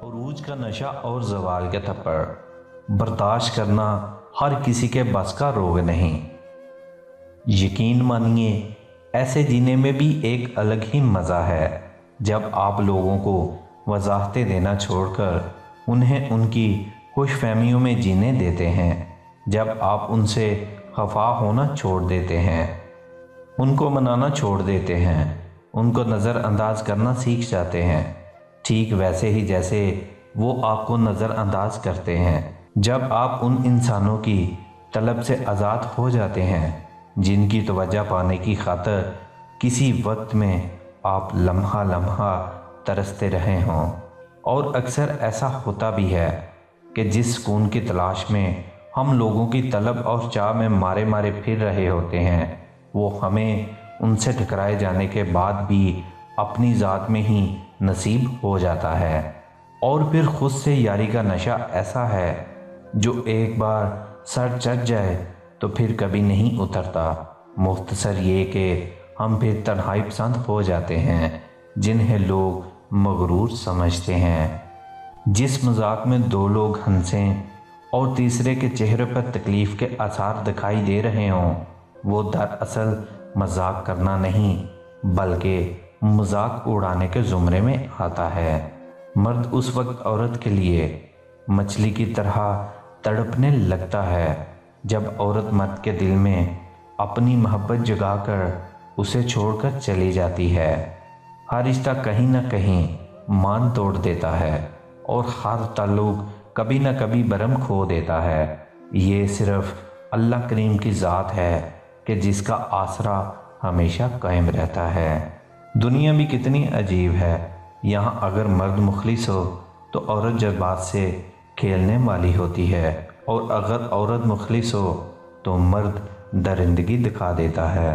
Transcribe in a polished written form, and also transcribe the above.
उरूज का नशा और ज़वाल के थप्पड़ बर्दाश्त करना हर किसी के बस का रोग नहीं। यकीन मानिए, ऐसे जीने में भी एक अलग ही मज़ा है जब आप लोगों को वजाहतें देना छोड़कर उन्हें उनकी खुशफहमियों में जीने देते हैं, जब आप उनसे खफा होना छोड़ देते हैं, उनको मनाना छोड़ देते हैं, उनको नज़रअंदाज करना सीख जाते हैं, ठीक वैसे ही जैसे वो आपको नज़रअंदाज करते हैं। जब आप उन इंसानों की तलब से आज़ाद हो जाते हैं जिनकी तवज्जो पाने की खातिर किसी वक्त में आप लम्हा लम्हा तरसते रहे हों। और अक्सर ऐसा होता भी है कि जिस सुकून की तलाश में हम लोगों की तलब और चाह में मारे मारे फिर रहे होते हैं, वो हमें उनसे टकराए जाने के बाद भी अपनी ज़ात में ही नसीब हो जाता है। और फिर खुद से यारी का नशा ऐसा है जो एक बार सर चढ़ जाए तो फिर कभी नहीं उतरता। मुख्तसर ये कि हम फिर तन्हाई पसंद हो जाते हैं जिन्हें लोग मगरूर समझते हैं। जिस मजाक में दो लोग हंसें और तीसरे के चेहरे पर तकलीफ़ के आसार दिखाई दे रहे हों, वो दरअसल मजाक करना नहीं बल्कि मजाक उड़ाने के ज़ुमरे में आता है। मर्द उस वक्त औरत के लिए मछली की तरह तड़पने लगता है जब औरत मर्द के दिल में अपनी मोहब्बत जगाकर उसे छोड़कर चली जाती है। हर रिश्ता कहीं ना कहीं मान तोड़ देता है और हर ताल्लुक कभी ना कभी बरम खो देता है। ये सिर्फ अल्लाह करीम की ज़ात है कि जिसका आसरा हमेशा कायम रहता है। दुनिया भी कितनी अजीब है। यहाँ अगर मर्द मुखलिस हो तो औरत जज्बात से खेलने वाली होती है, और अगर औरत मुखलिस हो तो मर्द दरिंदगी दिखा देता है।